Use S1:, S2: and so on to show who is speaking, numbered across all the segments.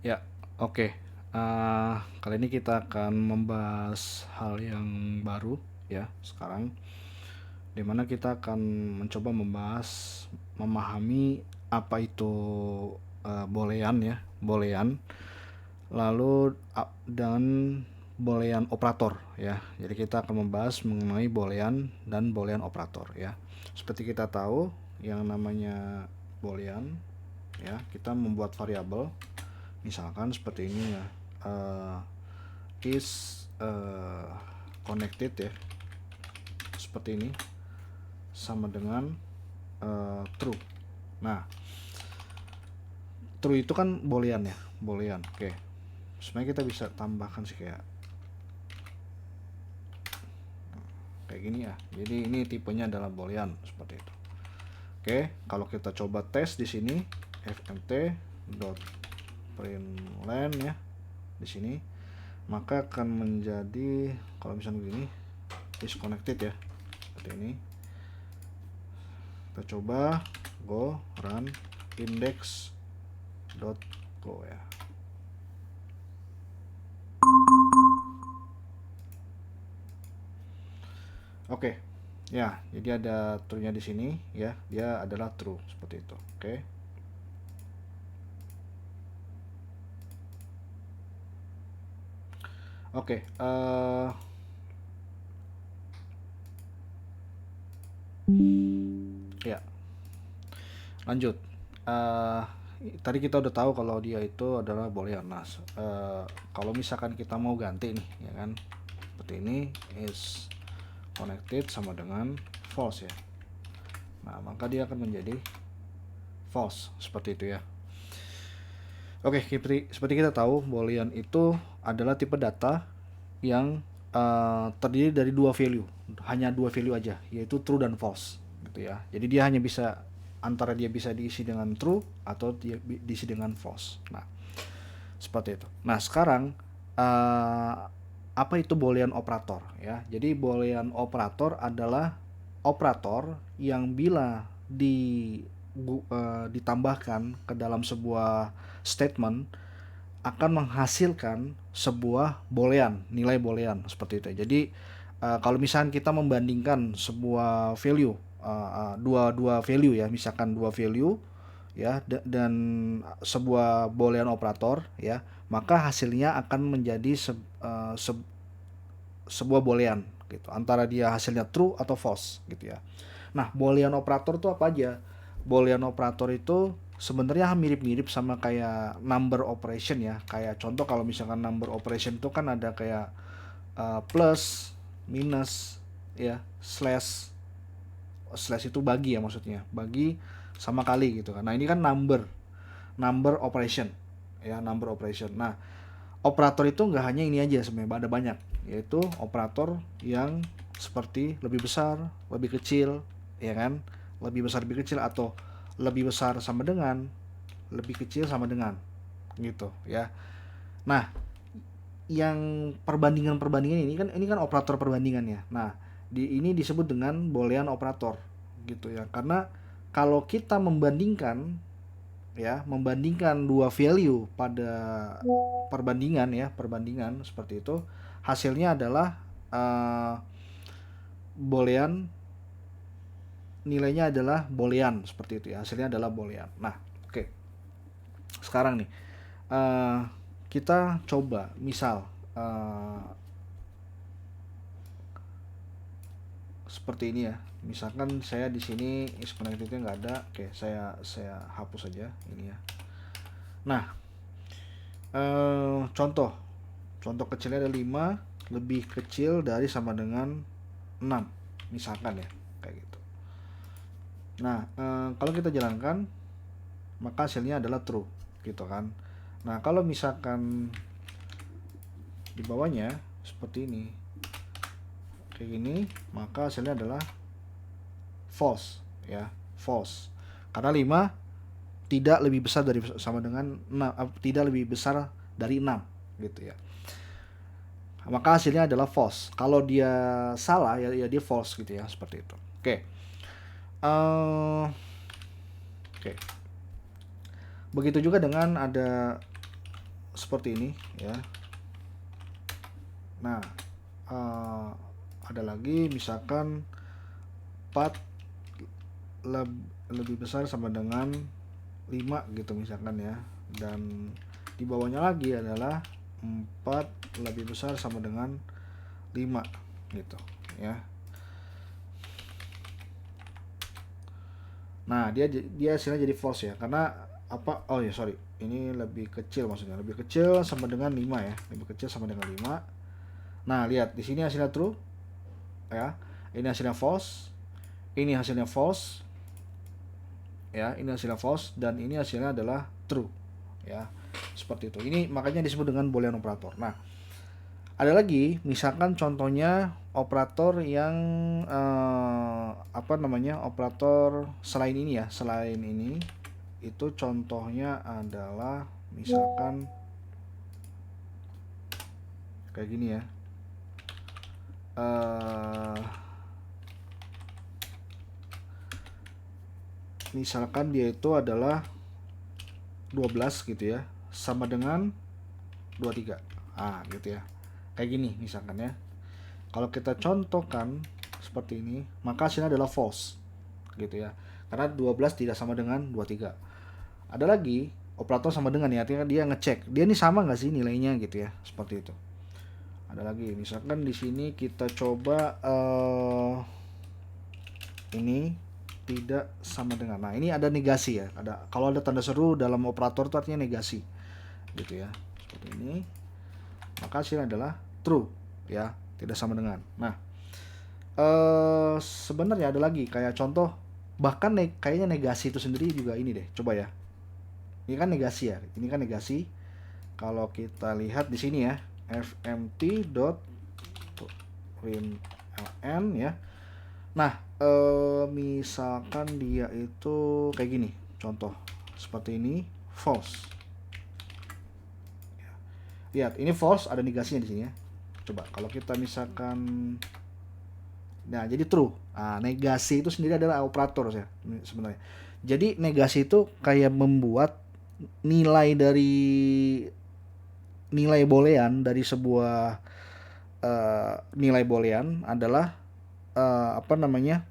S1: Ya, oke. Kali ini kita akan membahas hal yang baru ya sekarang, dimana kita akan mencoba membahas, memahami apa itu boolean ya, boolean, lalu dan boolean operator ya. Jadi kita akan membahas mengenai boolean dan boolean operator ya. Seperti kita tahu yang namanya boolean ya, kita membuat variabel. Misalkan seperti ini ya, is connected ya, seperti ini, sama dengan true. Nah, true itu kan boolean ya, boolean. Oke, sebenarnya kita bisa tambahkan sih kayak gini ya. Jadi ini tipenya adalah boolean seperti itu. Oke, kalau kita coba tes di sini, fmt.println ya, di sini, maka akan menjadi, kalau misalnya begini, is connected ya, seperti ini. Kita coba go run index.go ya. Oke. Ya, jadi ada true-nya di sini ya. Dia adalah true seperti itu. Oke. Oke, ya, lanjut. Tadi kita udah tahu kalau dia itu adalah boolean. Nah, kalau misalkan kita mau ganti nih, ya kan, seperti ini, is connected sama dengan false ya. Nah, maka dia akan menjadi false seperti itu ya. Oke, seperti kita tahu, boolean itu adalah tipe data yang terdiri dari dua value, hanya dua value aja, yaitu true dan false, gitu ya. Jadi dia hanya bisa, antara dia bisa diisi dengan true atau dia diisi dengan false. Nah, seperti itu. Nah, sekarang apa itu boolean operator ya? Jadi boolean operator adalah operator yang bila ditambahkan ke dalam sebuah statement akan menghasilkan sebuah boolean, nilai boolean seperti itu. Jadi kalau misalkan kita membandingkan sebuah value, dua value ya, misalkan dua value ya, dan sebuah boolean operator ya, maka hasilnya akan menjadi sebuah boolean gitu, antara dia hasilnya true atau false gitu ya. Nah, boolean operator itu apa aja? Boolean operator itu sebenarnya mirip-mirip sama kayak number operation ya. Kayak contoh, kalau misalkan number operation itu kan ada kayak plus, minus ya, slash. Slash itu bagi ya, maksudnya bagi sama kali gitu kan. Nah, ini kan number operation ya, number operation. Nah, operator itu nggak hanya ini aja, sebenarnya ada banyak, yaitu operator yang seperti lebih besar, lebih kecil, ya kan, lebih besar lebih kecil, atau lebih besar sama dengan, lebih kecil sama dengan, gitu ya. Nah, yang perbandingan ini kan operator perbandingan ya. Nah, ini disebut dengan boolean operator gitu ya, karena kalau kita membandingkan ya, membandingkan dua value pada perbandingan seperti itu, hasilnya adalah boolean, nilainya adalah boolean seperti itu ya, hasilnya adalah boolean. Nah, oke, sekarang nih kita coba misal seperti ini ya. Misalkan saya di sini is connected-nya nggak ada. Oke, saya hapus saja ini ya. Nah, contoh kecilnya ada 5 lebih kecil dari sama dengan 6 misalkan ya, kayak gitu. Nah, kalau kita jalankan maka hasilnya adalah true gitu kan. Nah, kalau misalkan di bawahnya seperti ini, kayak gini, maka hasilnya adalah false ya, false. Karena 5 tidak lebih besar dari sama dengan 6, tidak lebih besar dari 6 gitu ya. Maka hasilnya adalah false. Kalau dia salah ya, dia false gitu ya, seperti itu. Oke. Oke. Begitu juga dengan ada seperti ini ya. Nah, ada lagi misalkan 4 lebih besar sama dengan 5 gitu misalkan ya. Dan di bawahnya lagi adalah 4 lebih besar sama dengan 5 gitu ya. Nah, dia hasilnya jadi false ya. Karena apa? Oh ya, sorry. Ini lebih kecil maksudnya. Lebih kecil sama dengan 5 ya. Lebih kecil sama dengan 5. Nah, lihat di sini hasilnya true ya. Ini hasilnya false. Ini hasilnya false ya. Ini hasilnya false dan ini hasilnya adalah true ya. Seperti itu. Ini makanya disebut dengan boolean operator. Nah, ada lagi misalkan contohnya operator yang apa namanya? Operator selain ini ya. Selain ini itu contohnya adalah misalkan kayak gini ya. Misalkan dia itu adalah 12 gitu ya, sama dengan 23. Gitu ya. Kayak gini misalkan ya. Kalau kita contohkan seperti ini, maka hasilnya adalah false gitu ya. Karena 12 tidak sama dengan 23. Ada lagi operator sama dengan ya, artinya dia ngecek dia ini sama nggak sih nilainya gitu ya, seperti itu. Ada lagi misalkan di sini kita coba ini tidak sama dengan. Nah, ini ada negasi ya. Kalau ada tanda seru dalam operator itu artinya negasi. Gitu ya. Seperti ini. Maka hasilnya adalah true ya, tidak sama dengan. Nah, sebenarnya ada lagi kayak contoh bahkan kayaknya negasi itu sendiri juga ini deh. Coba ya. Ini kan negasi ya. Ini kan negasi. Kalau kita lihat di sini ya, fmt.println ya. Nah, misalkan dia itu kayak gini, contoh seperti ini, false. Lihat, ini false, ada negasinya di sini ya. Coba kalau kita misalkan, nah jadi true. Nah, negasi itu sendiri adalah operator ya sebenarnya. Jadi negasi itu kayak membuat nilai boolean dari sebuah nilai boolean adalah apa namanya,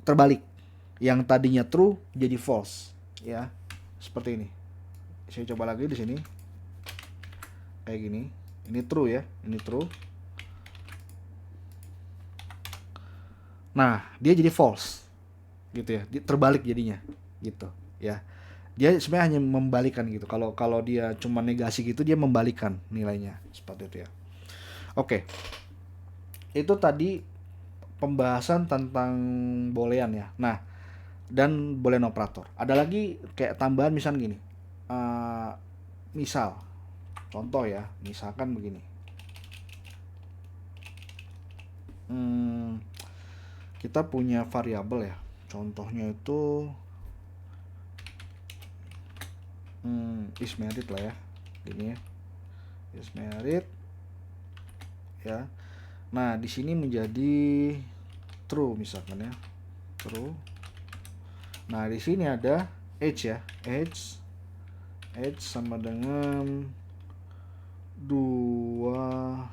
S1: terbalik. Yang tadinya true jadi false ya. Seperti ini. Saya coba lagi di sini. Kayak gini. Ini true ya, ini true. Nah, dia jadi false. Gitu ya. Dia terbalik jadinya. Gitu ya. Dia sebenarnya hanya membalikan gitu. Kalau dia cuma negasi gitu, dia membalikan nilainya seperti itu ya. Oke. Itu tadi pembahasan tentang boolean ya. Nah, dan boolean operator. Ada lagi kayak tambahan misal gini. Misal contoh ya, misalkan begini. Kita punya variabel ya. Contohnya itu is merit lah ya. Gini ya. Is merit ya. Nah, di sini menjadi true misalkan ya. True. Nah, di sini ada age ya. Age sama dengan 25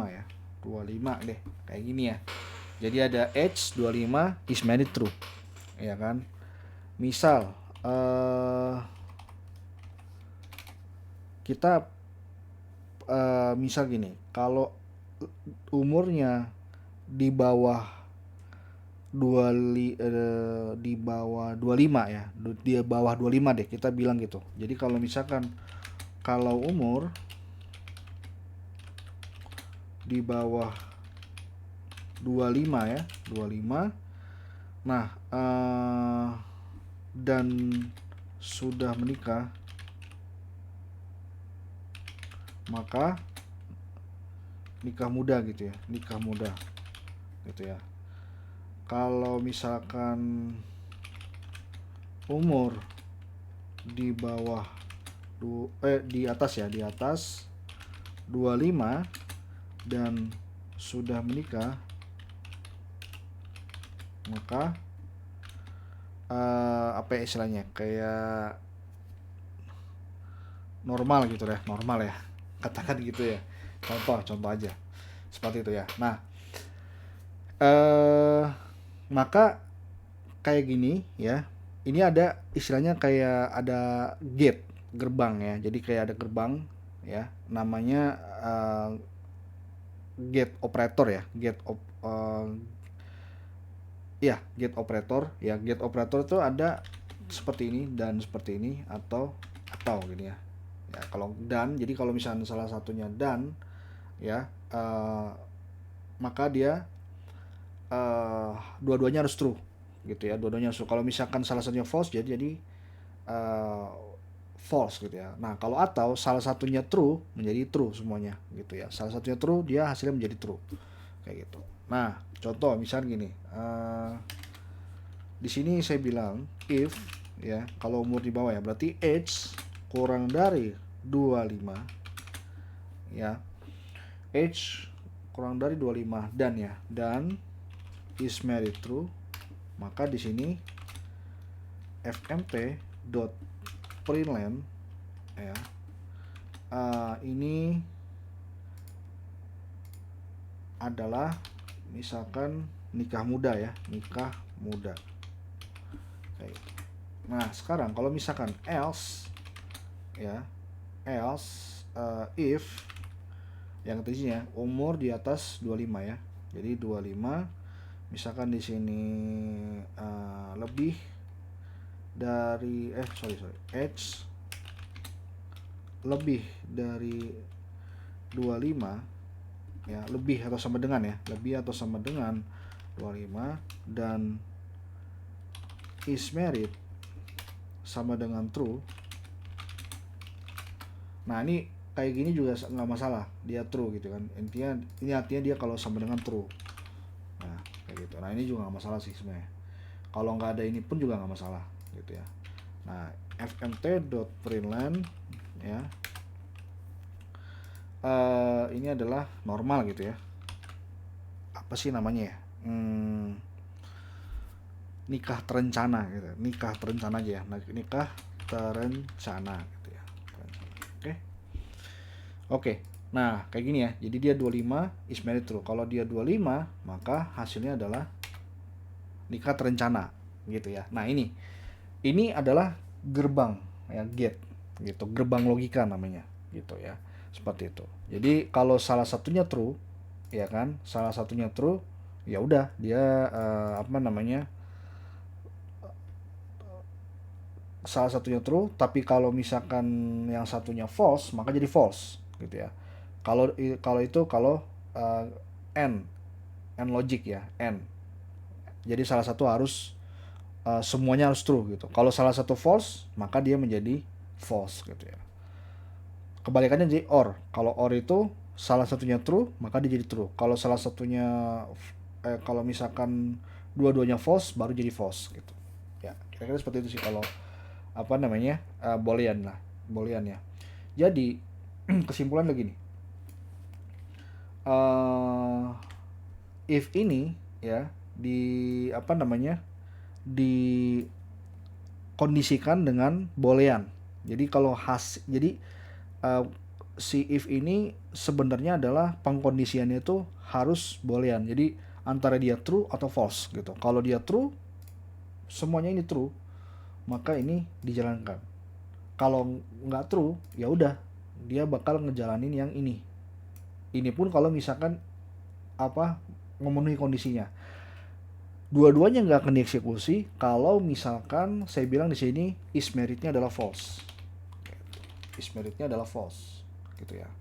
S1: ya. 25 deh. Kayak gini ya. Jadi ada age 25 is married true. Ya kan? Misal kita misal gini, kalau umurnya di bawah di bawah 25 ya. Di bawah 25 deh, kita bilang gitu. Jadi kalau misalkan kalau umur di bawah 25 ya, 25. Nah, dan sudah menikah, maka nikah muda gitu ya, nikah muda gitu ya. Kalau misalkan umur di bawah di atas ya, di atas 25 dan sudah menikah, maka apa ya istilahnya, kayak normal gitu ya, normal ya, katakan gitu ya, contoh aja seperti itu ya. Nah, eh maka kayak gini ya, ini ada istilahnya kayak ada gate, gerbang ya, jadi kayak ada gerbang ya, namanya gate operator ya, gate operator ya. Gate operator itu ada seperti ini dan seperti ini, atau gini ya. Ya kalau dan, jadi kalau misalnya salah satunya dan ya, maka dia dua-duanya harus true gitu ya, dua-duanya harus true. Kalau misalkan salah satunya false, jadi uh, false gitu ya. Nah kalau atau salah satunya true menjadi true semuanya gitu ya, salah satunya true dia hasilnya menjadi true kayak gitu. Nah contoh misalnya gini, di sini saya bilang if ya, kalau umur di bawah ya, berarti age kurang dari 25 ya, age kurang dari 25 dan ya, dan is married true, maka di sini fmp dot println ya, ini adalah misalkan nikah muda ya, nikah muda kayak gitu. Nah sekarang kalau misalkan else ya, else if yang tadinya umur di atas 25 ya, jadi 25, misalkan di sini lebih dari age lebih dari 25 ya, lebih atau sama dengan ya, lebih atau sama dengan 25, dan is married sama dengan true. Nah ini kayak gini juga nggak masalah, dia true gitu kan, intinya ini artinya dia kalau sama dengan true. Nah kayak gitu. Nah ini juga nggak masalah sih sebenarnya, kalau nggak ada ini pun juga nggak masalah gitu ya. Nah fmt.println ya, ini adalah normal gitu ya, apa sih namanya ya, nikah terencana gitu, nikah terencana aja ya, nikah terencana gitu ya, oke. Oke, nah kayak gini ya, jadi dia 25 is married true. Kalau dia 25 maka hasilnya adalah nikah terencana gitu ya. Nah ini adalah gerbang ya, gate gitu, gerbang logika namanya gitu ya, seperti itu. Jadi kalau salah satunya true ya kan, salah satunya true, ya udah dia apa namanya, salah satunya true, tapi kalau misalkan yang satunya false maka jadi false gitu ya. Kalau itu kalau uh, n n logic ya, n, jadi salah satu harus semuanya harus true gitu. Kalau salah satu false maka dia menjadi false gitu ya. Kebalikannya jadi or, kalau or itu salah satunya true maka dia jadi true. Kalau salah satunya kalau misalkan dua-duanya false baru jadi false gitu ya. Kira-kira seperti itu sih kalau apa namanya, boolean ya. Jadi kesimpulan lagi nih, if ini ya di apa namanya, dikondisikan dengan boolean. Jadi uh, si if ini sebenarnya adalah pengkondisiannya itu harus boolean. Jadi antara dia true atau false gitu. Kalau dia true, semuanya ini true, maka ini dijalankan. Kalau nggak true, ya udah dia bakal ngejalanin yang ini. Ini pun kalau misalkan apa, memenuhi kondisinya. Dua-duanya nggak akan dieksekusi kalau misalkan saya bilang di sini is meritnya adalah false. Is meritnya adalah false, gitu ya.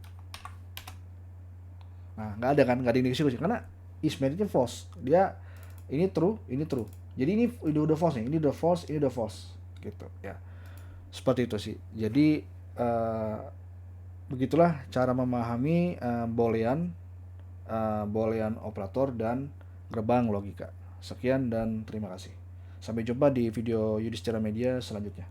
S1: Nah nggak ada kan, nggak dieksekusi karena is meritnya false. Dia ini true, ini true. Jadi ini udah false nih, ini udah false, ini udah false, gitu ya. Seperti itu sih. Jadi begitulah cara memahami boolean operator dan gerbang logika. Sekian dan terima kasih. Sampai jumpa di video Yudhistira Media selanjutnya.